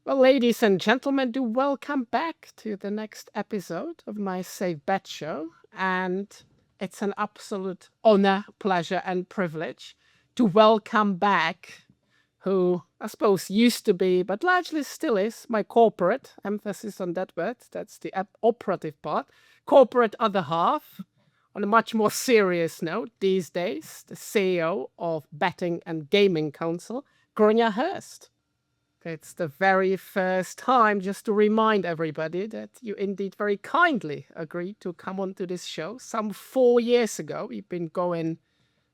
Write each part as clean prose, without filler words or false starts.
Well, ladies and gentlemen, do welcome back to the next episode of my Safe Bet show. And it's an absolute honor, pleasure, and privilege to welcome back who I suppose used to be, but largely still is, my corporate, emphasis on that word, that's the operative part, corporate other half. On a much more serious note, these days, the CEO of Betting and Gaming Council, Grainne Hurst. It's the very first time, just to remind everybody that you indeed very kindly agreed to come onto this show some 4 years ago. We've been going,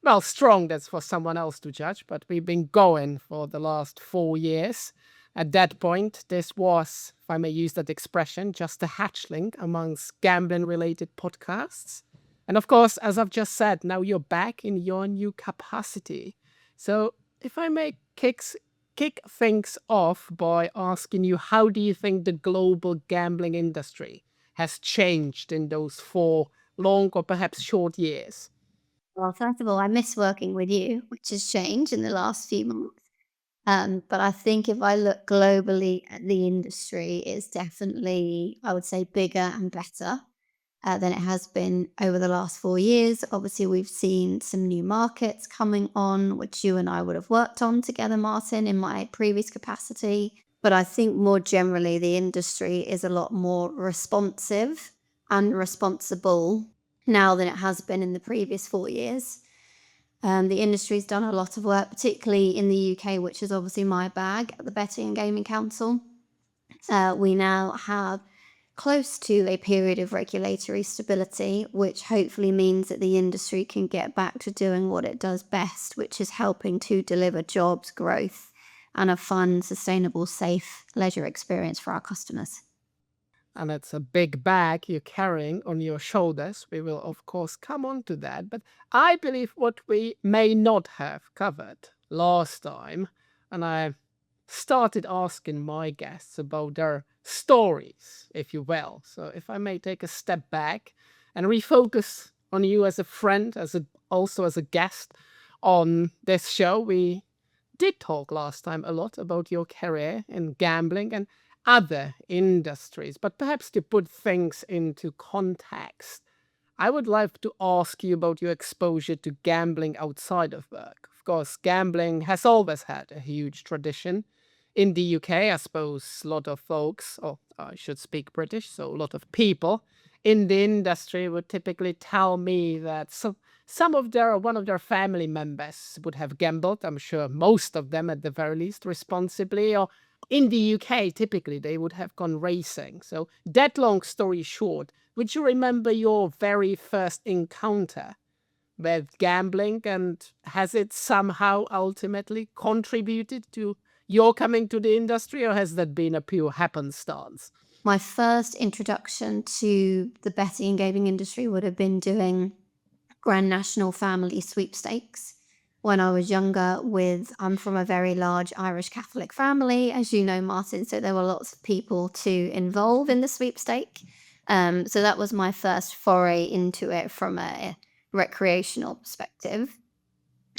well, strong, that's for someone else to judge, but we've been going for the last 4 years. At that point, this was, if I may use that expression, just a hatchling amongst gambling-related podcasts. And of course, as I've just said, now you're back in your new capacity. So if I may kick things off by asking you, how do you think the global gambling industry has changed in those 4 long or perhaps short years? Well, first of all, I miss working with you, which has changed in the last few months. But I think if I look globally at the industry, it's definitely, I would say, bigger and better than it has been over the last 4 years. Obviously, we've seen some new markets coming on, which you and I would have worked on together, Martin, in my previous capacity. But I think more generally, the industry is a lot more responsive and responsible now than it has been in the previous 4 years. The industry's done a lot of work, particularly in the UK, which is obviously my bag at the Betting and Gaming Council. We now have close to a period of regulatory stability, which hopefully means that the industry can get back to doing what it does best, which is helping to deliver jobs, growth, and a fun, sustainable, safe leisure experience for our customers. And it's a big bag you're carrying on your shoulders. We will, of course, come on to that. But I believe what we may not have covered last time, and I started asking my guests about their stories, if you will. So if I may take a step back and refocus on you as a friend, also as a guest on this show, we did talk last time a lot about your career in gambling and other industries, but perhaps to put things into context, I would like to ask you about your exposure to gambling outside of work. Of course, gambling has always had a huge tradition. In the UK, I suppose a lot of folks, or I should speak British, so a lot of people in the industry would typically tell me that one of their family members would have gambled. I'm sure most of them, at the very least, responsibly, or in the UK, typically, they would have gone racing. So that long story short, would you remember your very first encounter with gambling, and has it somehow ultimately contributed to your coming to the industry, or has that been a pure happenstance? My first introduction to the betting and gaming industry would have been doing Grand National Family Sweepstakes when I was younger. I'm from a very large Irish Catholic family, as you know, Martin, so there were lots of people to involve in the sweepstake. So that was my first foray into it from a recreational perspective.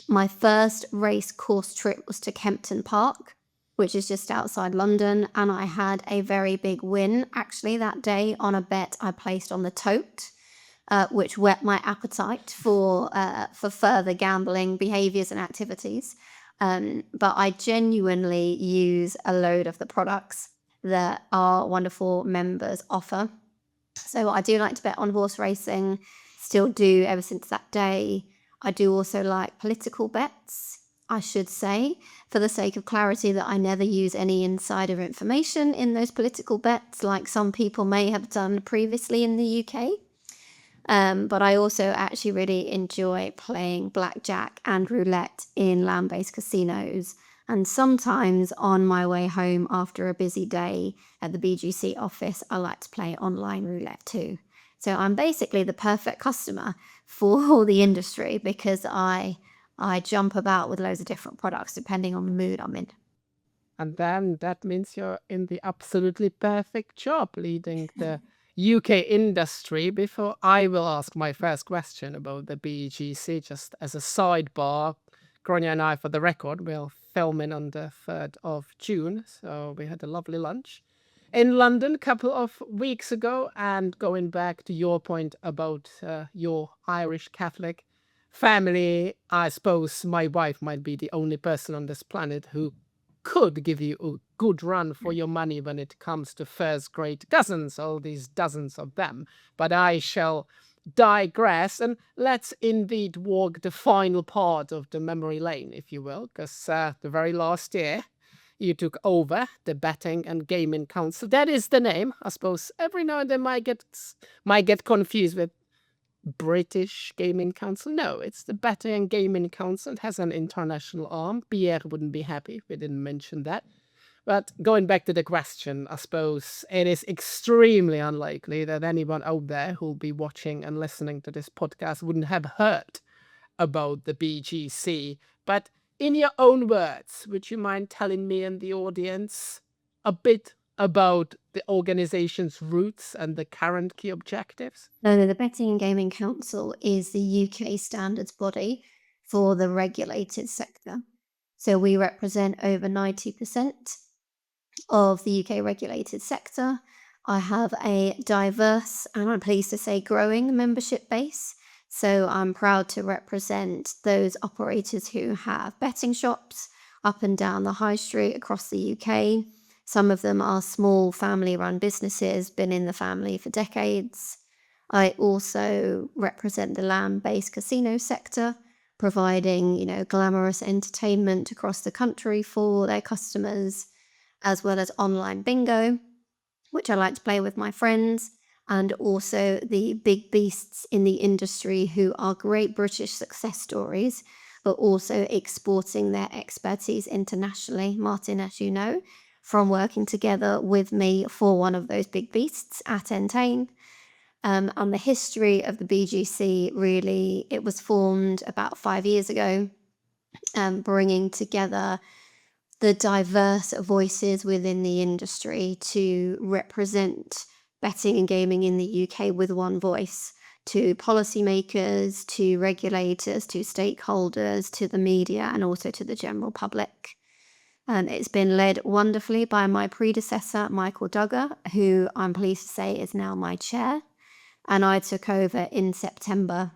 My first race course trip was to Kempton Park, which is just outside London, and I had a very big win actually that day on a bet I placed on the tote, which whet my appetite for further gambling behaviours and activities. But I genuinely use a load of the products that our wonderful members offer. So I do like to bet on horse racing, still do ever since that day. I do also like political bets, I should say, for the sake of clarity, that I never use any insider information in those political bets, like some people may have done previously in the UK. But I also actually really enjoy playing blackjack and roulette in land-based casinos. And sometimes on my way home after a busy day at the BGC office, I like to play online roulette too. So I'm basically the perfect customer for the industry because I jump about with loads of different products depending on the mood I'm in. And then that means you're in the absolutely perfect job leading the UK industry. Before I will ask my first question about the BGC, just as a sidebar, Grania and I, for the record, will filming on the 3rd of June, so we had a lovely lunch in London a couple of weeks ago. And going back to your point about your Irish Catholic family, I suppose my wife might be the only person on this planet who could give you a good run for your money when it comes to first grade cousins, all these dozens of them. But I shall digress, and let's indeed walk the final part of the memory lane, if you will, because the very last year you took over the Betting and Gaming Council. That is the name. I suppose every now and then might get confused with British Gaming Council. No, it's the Betting and Gaming Council. It has an international arm. Pierre wouldn't be happy if we didn't mention that. But going back to the question, I suppose it is extremely unlikely that anyone out there who'll be watching and listening to this podcast wouldn't have heard about the BGC. But in your own words, would you mind telling me and the audience a bit about the organization's roots and the current key objectives? No, the Betting and Gaming Council is the UK standards body for the regulated sector. So we represent over 90% of the UK regulated sector. I have a diverse, and I'm pleased to say growing, membership base. So I'm proud to represent those operators who have betting shops up and down the high street across the UK. Some of them are small family-run businesses, been in the family for decades. I also represent the land-based casino sector, providing, glamorous entertainment across the country for their customers, as well as online bingo, which I like to play with my friends, and also the big beasts in the industry who are great British success stories, but also exporting their expertise internationally. Martin, as you know, from working together with me for one of those big beasts at Entain. And the history of the BGC, really, it was formed about 5 years ago, bringing together the diverse voices within the industry to represent betting and gaming in the UK with one voice, to policymakers, to regulators, to stakeholders, to the media, and also to the general public. And it's been led wonderfully by my predecessor, Michael Duggar, who I'm pleased to say is now my chair. And I took over in September.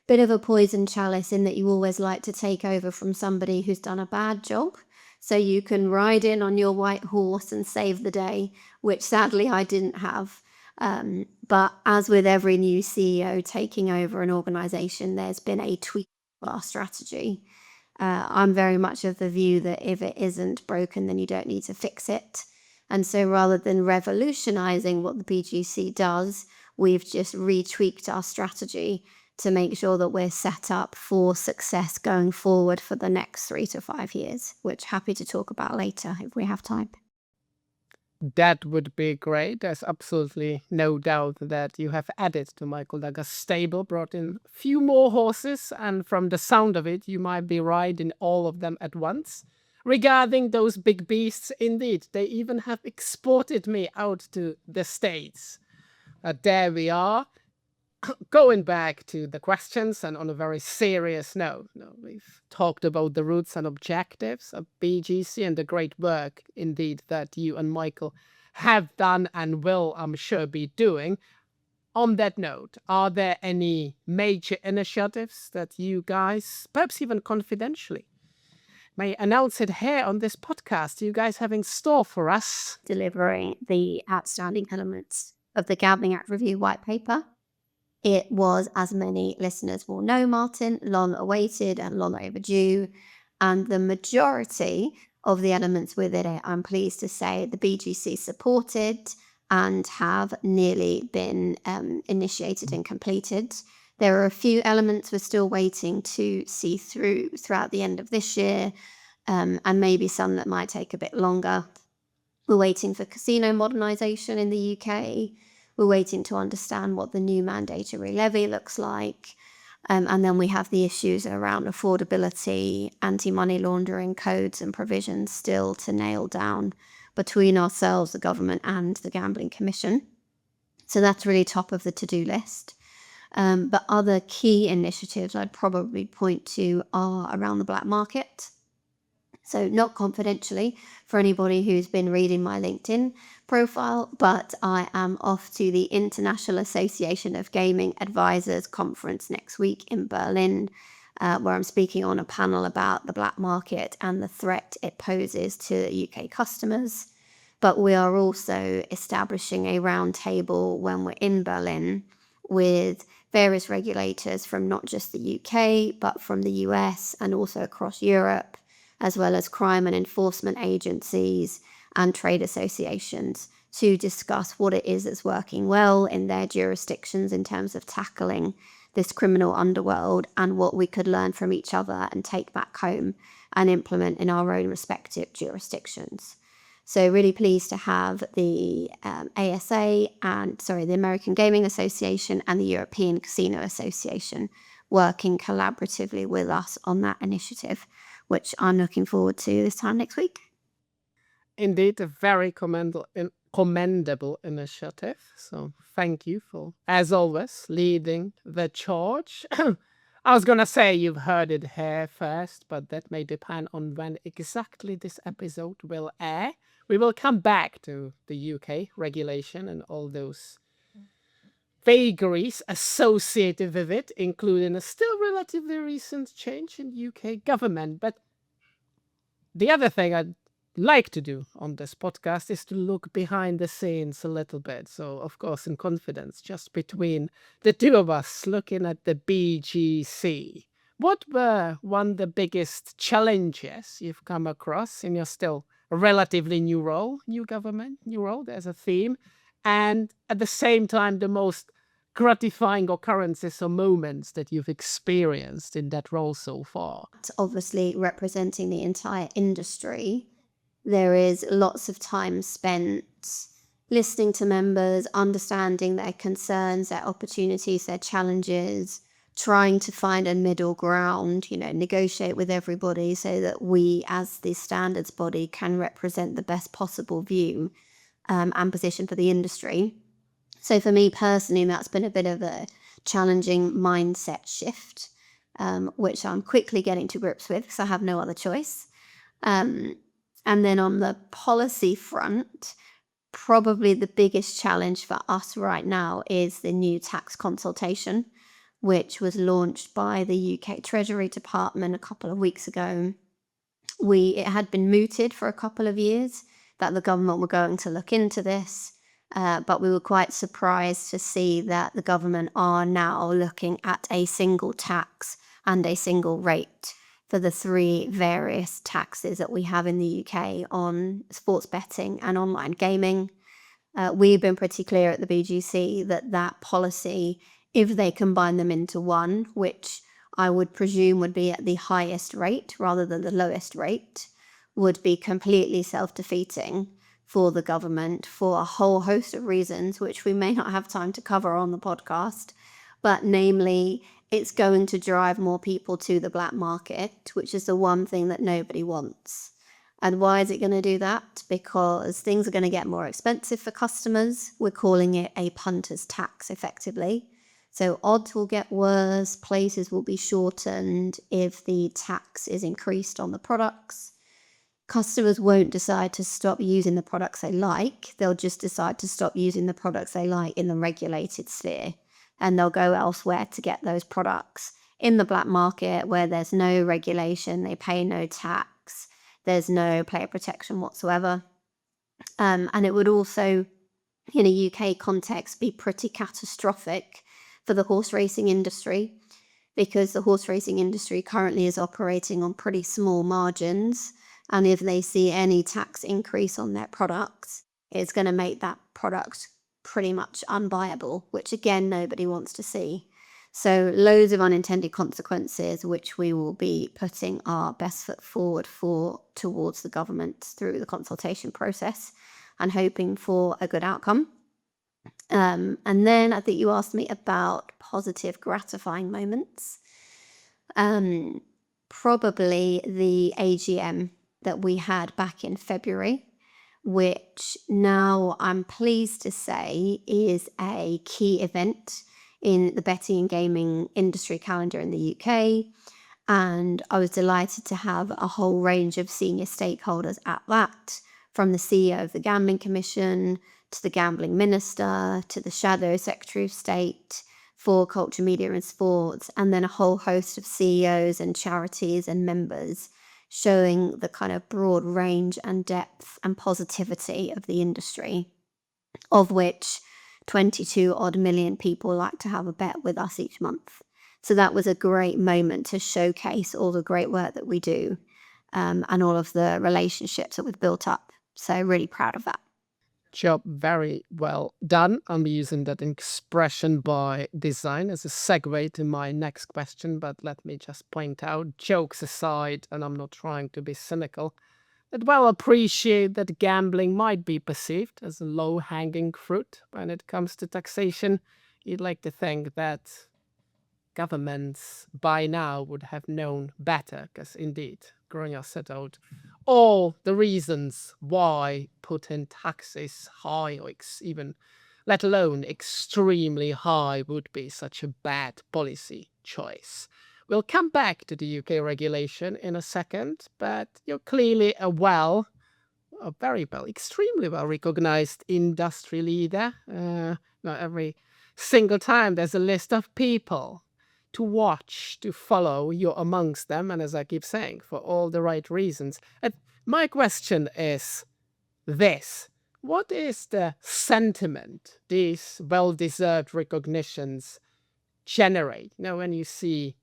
Bit of a poison chalice in that you always like to take over from somebody who's done a bad job, so you can ride in on your white horse and save the day, which sadly I didn't have. But as with every new CEO taking over an organization, there's been a tweak to our strategy. I'm very much of the view that if it isn't broken, then you don't need to fix it. And so rather than revolutionizing what the BGC does, we've just retweaked our strategy to make sure that we're set up for success going forward for the next 3 to 5 years, which happy to talk about later if we have time. That would be great. There's absolutely no doubt that you have added to Michael Duggar's stable, brought in a few more horses, and from the sound of it, you might be riding all of them at once. Regarding those big beasts, indeed, they even have exported me out to the States. There we are. Going back to the questions, and on a very serious note, we've talked about the roots and objectives of BGC and the great work indeed that you and Michael have done and will, I'm sure, be doing. On that note, are there any major initiatives that you guys, perhaps even confidentially, may announce it here on this podcast, you guys have in store for us? Delivering the outstanding elements of the Gambling Act Review white paper. It was, as many listeners will know, Martin, long awaited and long overdue. And the majority of the elements within it, I'm pleased to say, the BGC supported and have nearly been initiated and completed. There are a few elements we're still waiting to see through throughout the end of this year, and maybe some that might take a bit longer. We're waiting for casino modernisation in the UK. We're waiting to understand what the new mandatory levy looks like. And then we have the issues around affordability, anti-money laundering codes and provisions still to nail down between ourselves, the government, and the Gambling Commission. So that's really top of the to-do list. But other key initiatives I'd probably point to are around the black market. So not confidentially for anybody who's been reading my LinkedIn profile, but I am off to the International Association of Gaming Advisors conference next week in Berlin, where I'm speaking on a panel about the black market and the threat it poses to UK customers. But we are also establishing a roundtable when we're in Berlin with various regulators from not just the UK, but from the US and also across Europe, as well as crime and enforcement agencies and trade associations, to discuss what it is that's working well in their jurisdictions in terms of tackling this criminal underworld and what we could learn from each other and take back home and implement in our own respective jurisdictions. So really pleased to have the the American Gaming Association and the European Casino Association working collaboratively with us on that initiative, which I'm looking forward to this time next week. Indeed, a very commendable initiative. So thank you for, as always, leading the charge. I was going to say you've heard it here first, but that may depend on when exactly this episode will air. We will come back to the UK regulation and all those vagaries associated with it, including a still relatively recent change in UK government. But the other thing I'd like to do on this podcast is to look behind the scenes a little bit. So, of course, in confidence, just between the two of us, looking at the BGC. What were one of the biggest challenges you've come across in your still relatively new role, new government, new role? There's a theme. And at the same time, the most gratifying occurrences or moments that you've experienced in that role so far? Obviously, representing the entire industry, there is lots of time spent listening to members, understanding their concerns, their opportunities, their challenges, trying to find a middle ground, negotiate with everybody so that we, as the standards body, can represent the best possible view and position for the industry. So for me personally, that's been a bit of a challenging mindset shift, which I'm quickly getting to grips with because I have no other choice. And then on the policy front, probably the biggest challenge for us right now is the new tax consultation, which was launched by the UK Treasury Department a couple of weeks ago. It had been mooted for a couple of years that the government were going to look into this, but we were quite surprised to see that the government are now looking at a single tax and a single rate for the three various taxes that we have in the UK on sports betting and online gaming. We've been pretty clear at the BGC that policy, if they combine them into one, which I would presume would be at the highest rate rather than the lowest rate, would be completely self-defeating for the government for a whole host of reasons, which we may not have time to cover on the podcast. But namely, it's going to drive more people to the black market, which is the one thing that nobody wants. And why is it going to do that? Because things are going to get more expensive for customers. We're calling it a punter's tax, effectively. So odds will get worse, places will be shortened if the tax is increased on the products. Customers won't decide to stop using the products they like. They'll just decide to stop using the products they like in the regulated sphere. And they'll go elsewhere to get those products in the black market where there's no regulation, they pay no tax, there's no player protection whatsoever. And it would also, in a UK context, be pretty catastrophic for the horse racing industry, because the horse racing industry currently is operating on pretty small margins. And if they see any tax increase on their products, it's going to make that product pretty much unbuyable, which again, nobody wants to see. So loads of unintended consequences, which we will be putting our best foot forward for towards the government through the consultation process and hoping for a good outcome. And then I think you asked me about positive, gratifying moments. Probably the AGM that we had back in February, which now I'm pleased to say is a key event in the betting and gaming industry calendar in the UK. And I was delighted to have a whole range of senior stakeholders at that, from the CEO of the Gambling Commission to the Gambling Minister to the Shadow Secretary of State for Culture, Media and Sports, and then a whole host of CEOs and charities and members, showing the kind of broad range and depth and positivity of the industry, of which 22 odd million people like to have a bet with us each month. So that was a great moment to showcase all the great work that we do, and all of the relationships that we've built up. So really proud of that. Job very well done. I'm using that expression by design as a segue to my next question, but let me just point out, jokes aside, and I'm not trying to be cynical, that well appreciate that gambling might be perceived as a low-hanging fruit when it comes to taxation. You'd like to think that governments by now would have known better, because indeed, Grainne set out all the reasons why putting taxes high or even, let alone extremely high, would be such a bad policy choice. We'll come back to the UK regulation in a second, but you're clearly a very well, extremely well recognized industry leader. Not every single time there's a list of people to watch, to follow, you're amongst them, and as I keep saying, for all the right reasons. And my question is this: what is the sentiment these well-deserved recognitions generate? When you see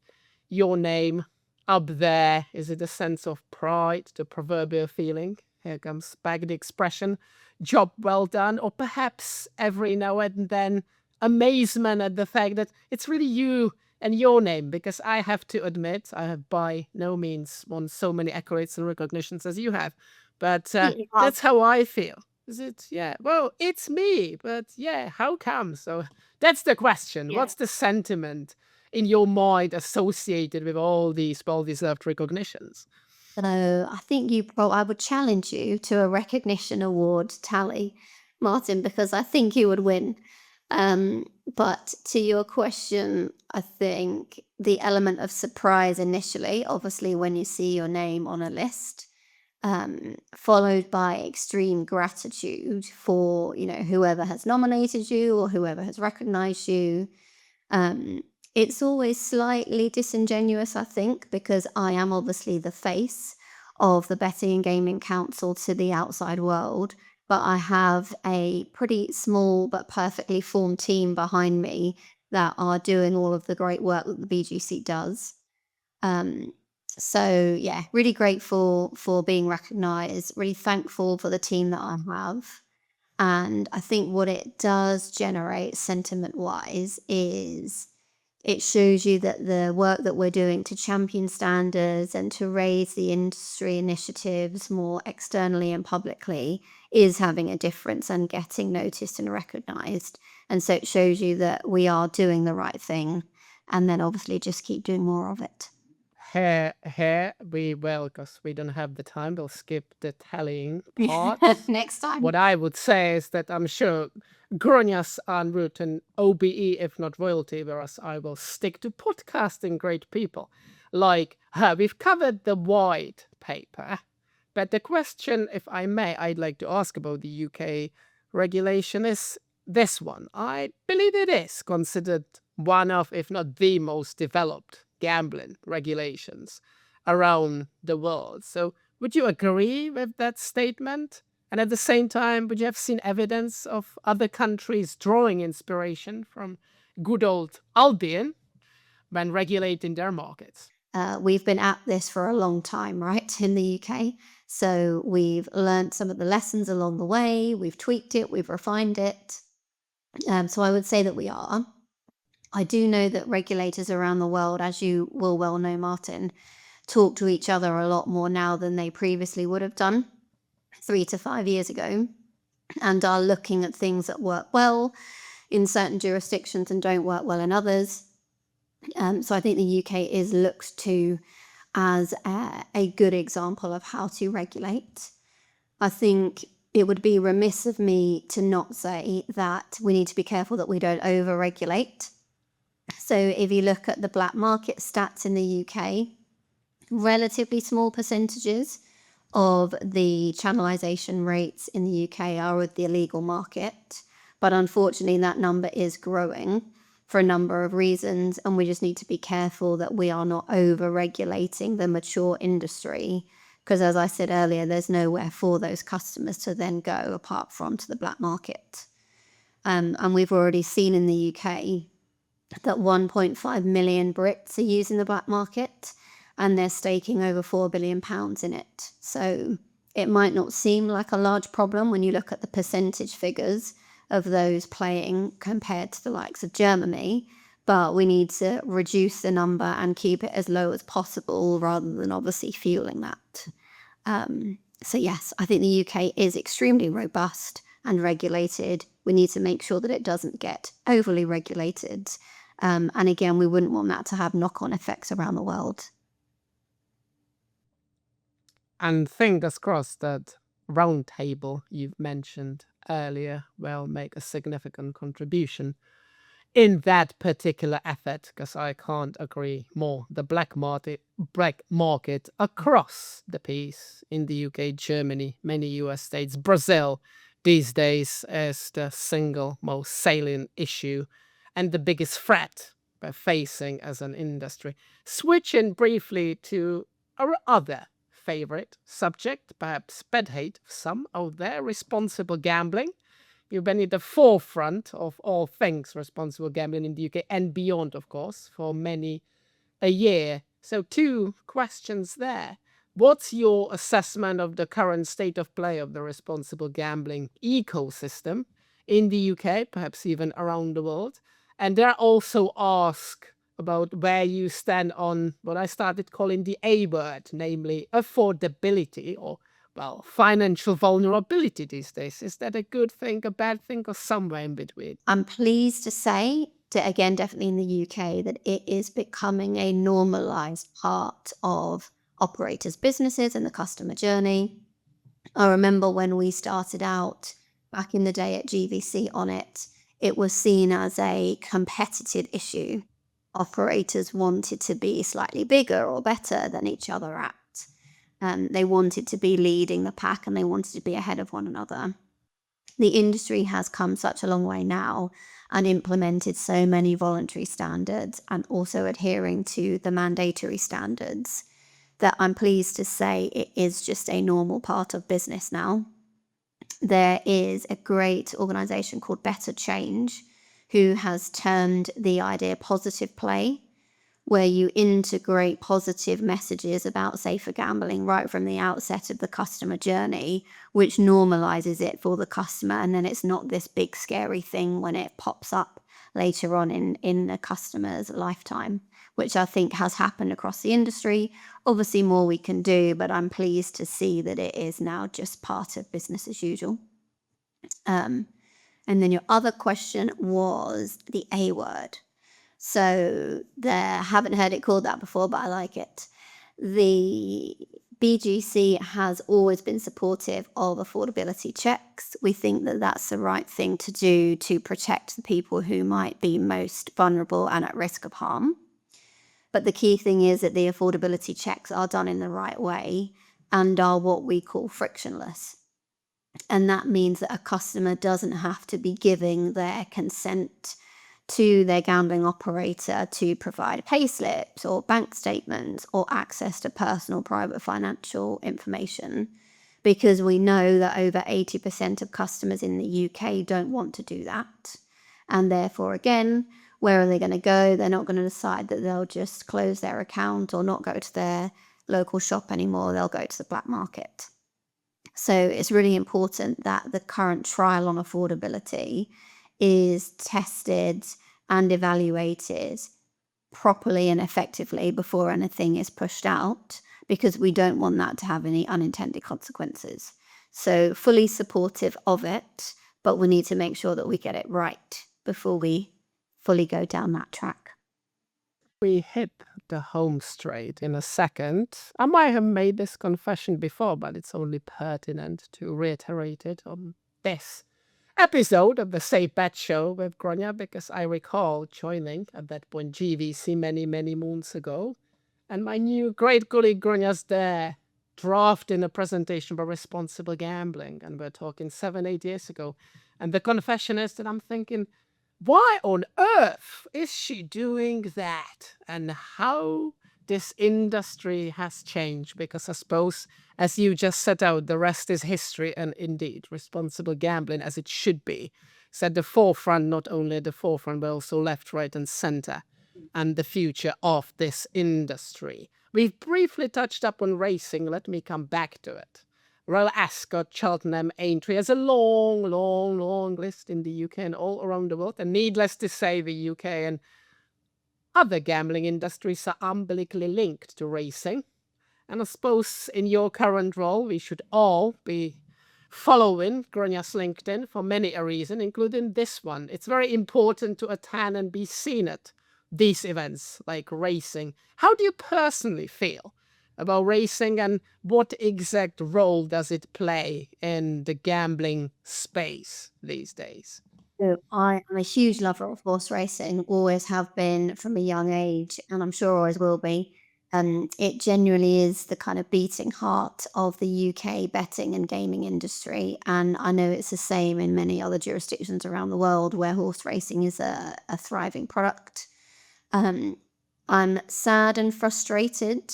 your name up there, is it a sense of pride, the proverbial feeling? Here comes back the expression, job well done, or perhaps every now and then amazement at the fact that it's really you and your name, because I have to admit, I have by no means won so many accolades and recognitions as you have, but that's how I feel. Is it? Yeah, well, it's me, but yeah, how come? So that's the question. Yeah. What's the sentiment in your mind associated with all these well-deserved recognitions? So I think I would challenge you to a recognition award tally, Martin, because I think you would win. But to your question, I think the element of surprise initially, obviously, when you see your name on a list, followed by extreme gratitude for, whoever has nominated you or whoever has recognized you. It's always slightly disingenuous, I think, because I am obviously the face of the Betting and Gaming Council to the outside world, but I have a pretty small but perfectly formed team behind me that are doing all of the great work that the BGC does. So yeah, really grateful for being recognized, really thankful for the team that I have. And I think what it does generate sentiment wise is it shows you that the work that we're doing to champion standards and to raise the industry initiatives more externally and publicly is having a difference and getting noticed and recognized. And so it shows you that we are doing the right thing, and then obviously just keep doing more of it. Here we will, because we don't have the time, we'll skip the tallying part. Next time. What I would say is that I'm sure Grainne's en route and OBE, if not royalty, whereas I will stick to podcasting great people like her. We've covered the white paper, but the question, if I may, I'd like to ask about the UK regulation is this one. I believe it is considered one of, if not the most developed gambling regulations around the world. So would you agree with that statement? And at the same time, would you have seen evidence of other countries drawing inspiration from good old Albion when regulating their markets? We've been at this for a long time, right, in the UK. So we've learned some of the lessons along the way, we've tweaked it, we've refined it. So I would say that we are. I do know that regulators around the world, as you will well know, Martin, talk to each other a lot more now than they previously would have done 3 to 5 years ago, and are looking at things that work well in certain jurisdictions and don't work well in others. So I think the UK is looked to as a good example of how to regulate. I think it would be remiss of me to not say that we need to be careful that we don't over-regulate. So if you look at the black market stats in the UK, Relatively small percentages of the channelization rates in the UK are with the illegal market, but unfortunately that number is growing for a number of reasons, and we just need to be careful that we are not over-regulating the mature industry, because as I said earlier, there's nowhere for those customers to then go apart from to the black market. And we've already seen in the UK that 1.5 million Brits are using the black market, and they're staking over £4 billion in it. So it might not seem like a large problem when you look at the percentage figures of those playing compared to the likes of Germany, but we need to reduce the number and keep it as low as possible rather than obviously fueling that. So yes, I think the UK is extremely robust and regulated. We need to make sure that it doesn't get overly regulated. And again, we wouldn't want that to have knock-on effects around the world. And fingers crossed that roundtable you've mentioned earlier will make a significant contribution in that particular effort, because I can't agree more. The black market across the piece in the UK, Germany, many US states, Brazil these days is the single most salient issue and the biggest threat we're facing as an industry. Switching briefly to our other favorite subject, perhaps pet hate of some out there, responsible gambling. You've been at the forefront of all things responsible gambling in the UK and beyond, of course, for many a year. So 2 questions there. What's your assessment of the current state of play of the responsible gambling ecosystem in the UK, perhaps even around the world? And there also ask about where you stand on what I started calling the A word, namely affordability, or well, financial vulnerability these days. Is that a good thing, a bad thing, or somewhere in between? I'm pleased to say that, again, definitely in the UK, that it is becoming a normalized part of operators' businesses and the customer journey. I remember when we started out back in the day at GVC on it, it was seen as a competitive issue. Operators wanted to be slightly bigger or better than each other at. They wanted to be leading the pack and they wanted to be ahead of one another. The industry has come such a long way now and implemented so many voluntary standards and also adhering to the mandatory standards that I'm pleased to say it is just a normal part of business now. There is a great organization called Better Change who has termed the idea positive play, where you integrate positive messages about safer gambling right from the outset of the customer journey, which normalizes it for the customer. And then it's not this big scary thing when it pops up later on in the customer's lifetime, which I think has happened across the industry. Obviously more we can do, but I'm pleased to see that it is now just part of business as usual. And then your other question was the A word. So haven't heard it called that before, but I like it. The BGC has always been supportive of affordability checks. We think that that's the right thing to do to protect the people who might be most vulnerable and at risk of harm. But the key thing is that the affordability checks are done in the right way and are what we call frictionless. And that means that a customer doesn't have to be giving their consent to their gambling operator to provide payslips or bank statements or access to personal private financial information, because we know that over 80% of customers in the UK don't want to do that. And therefore, again, where are they going to go? They're not going to decide that they'll just close their account or not go to their local shop anymore. They'll go to the black market. So it's really important that the current trial on affordability is tested and evaluated properly and effectively before anything is pushed out, because we don't want that to have any unintended consequences. So fully supportive of it, but we need to make sure that we get it right before we fully go down that track. We hit the home straight in a second. I might have made this confession before, but it's only pertinent to reiterate it on this episode of the Safe Bet Show with Grainne, because I recall joining at that point GVC many, many moons ago. And my new great colleague Grainne's there drafting a presentation about responsible gambling. And we're talking 7, 8 years ago. And the confession is that I'm thinking, why on earth is she doing that? And how this industry has changed? Because I suppose, as you just set out, the rest is history. And indeed, responsible gambling, as it should be, is at the forefront, not only at the forefront, but also left, right, and center, and the future of this industry. We've briefly touched up on racing. Let me come back to it. Royal Ascot, Cheltenham, Aintree has a long, long, long list in the UK and all around the world. And needless to say, the UK and other gambling industries are umbilically linked to racing. And I suppose in your current role, we should all be following Grainne's LinkedIn for many a reason, including this one. It's very important to attend and be seen at these events like racing. How do you personally feel about racing, and what exact role does it play in the gambling space these days? So I am a huge lover of horse racing, always have been from a young age, and I'm sure always will be. It genuinely is the kind of beating heart of the UK betting and gaming industry. And I know it's the same in many other jurisdictions around the world where horse racing is a thriving product. Um, I'm sad and frustrated,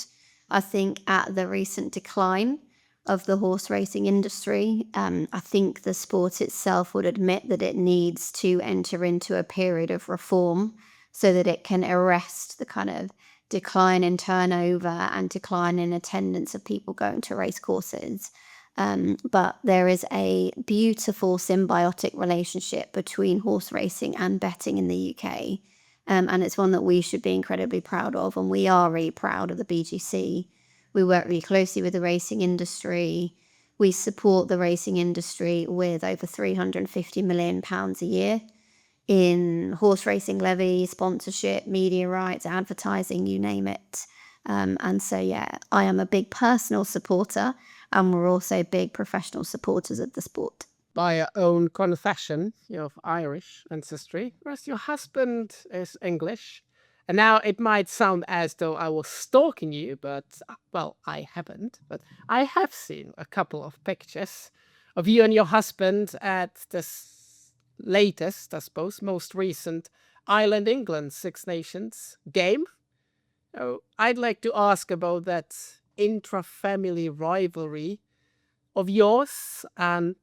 I think, at the recent decline of the horse racing industry. I think the sport itself would admit that it needs to enter into a period of reform so that it can arrest the kind of decline in turnover and decline in attendance of people going to race courses. But there is a beautiful symbiotic relationship between horse racing and betting in the UK. And it's one that we should be incredibly proud of. And we are really proud of the BGC. We work really closely with the racing industry. We support the racing industry with over £350 million a year in horse racing levy, sponsorship, media rights, advertising, you name it. And so, yeah, I am a big personal supporter, and we're also big professional supporters of the sport. By your own confession, you're of Irish ancestry, whereas your husband is English. And now it might sound as though I was stalking you, but, well, I haven't. But I have seen a couple of pictures of you and your husband at this latest, I suppose, most recent Ireland England Six Nations game. Oh, I'd like to ask about that intra-family rivalry of yours, and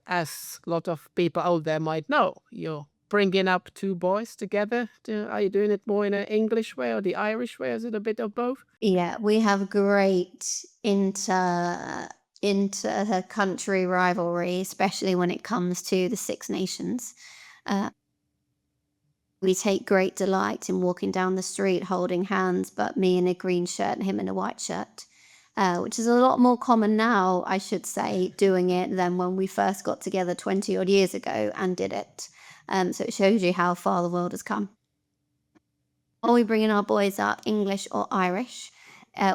as a lot of people out there might know, you're bringing up two boys together. Are you doing it more in an English way or the Irish way? Is it a bit of both? Yeah, we have great inter country rivalry, especially when it comes to the Six Nations. Uh, we take great delight in walking down the street holding hands, but me in a green shirt and him in a white shirt, which is a lot more common now, I should say, doing it than when we first got together 20 odd years ago and did it. So it shows you how far the world has come. Are we bringing our boys up English or Irish?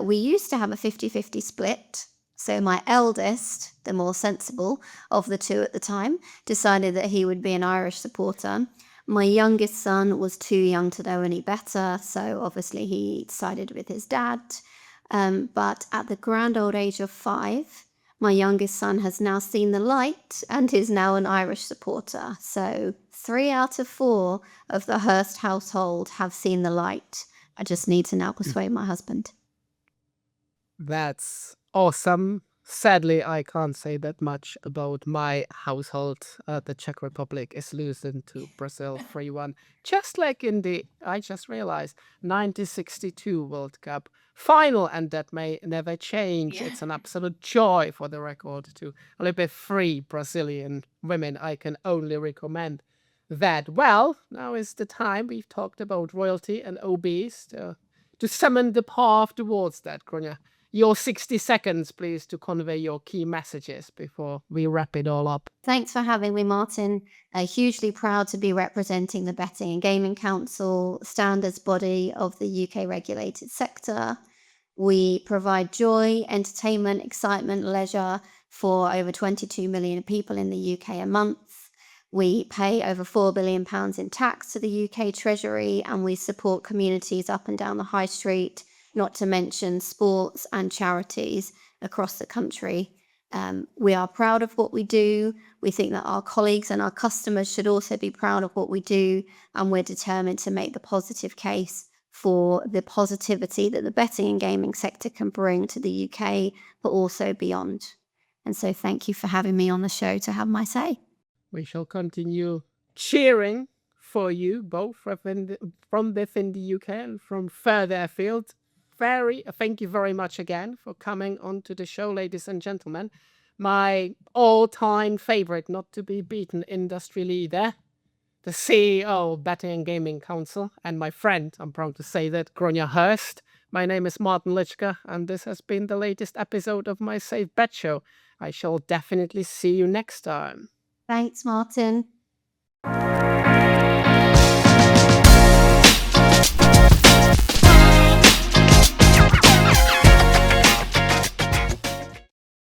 We used to have a 50-50 split. So my eldest, the more sensible of the two at the time, decided that he would be an Irish supporter. My youngest son was too young to know any better, so obviously he sided with his dad. But at the grand old age of 5, my youngest son has now seen the light and is now an Irish supporter. So 3 out of 4 of the Hurst household have seen the light. I just need to now persuade my husband. That's awesome. Sadly, I can't say that much about my household. The Czech Republic is losing to Brazil 3-1. Just like in the, I just realized, 1962 World Cup final, and that may never change. Yeah. It's an absolute joy, for the record, to a little bit free Brazilian women. I can only recommend that. Well, now is the time. We've talked about royalty and OBs to summon the path towards that, Grainne. Your 60 seconds, please, to convey your key messages before we wrap it all up. Thanks for having me, Martin. Hugely proud to be representing the Betting and Gaming Council, standards body of the UK regulated sector. We provide joy, entertainment, excitement, leisure for over 22 million people in the UK a month. We pay over £4 billion in tax to the UK Treasury, and we support communities up and down the high street not to mention sports and charities across the country. We are proud of what we do. We think that our colleagues and our customers should also be proud of what we do, and we're determined to make the positive case for the positivity that the betting and gaming sector can bring to the UK, but also beyond. And so thank you for having me on the show to have my say. We shall continue cheering for you, both from within the UK and from further afield. Thank you very much again for coming onto the show, ladies and gentlemen. My all-time favorite, not to be beaten industry leader, the CEO of Betting and Gaming Council, and my friend, I'm proud to say that, Grainne Hurst. My name is Martin Lycka, and this has been the latest episode of my Safe Bet Show. I shall definitely see you next time. Thanks, Martin.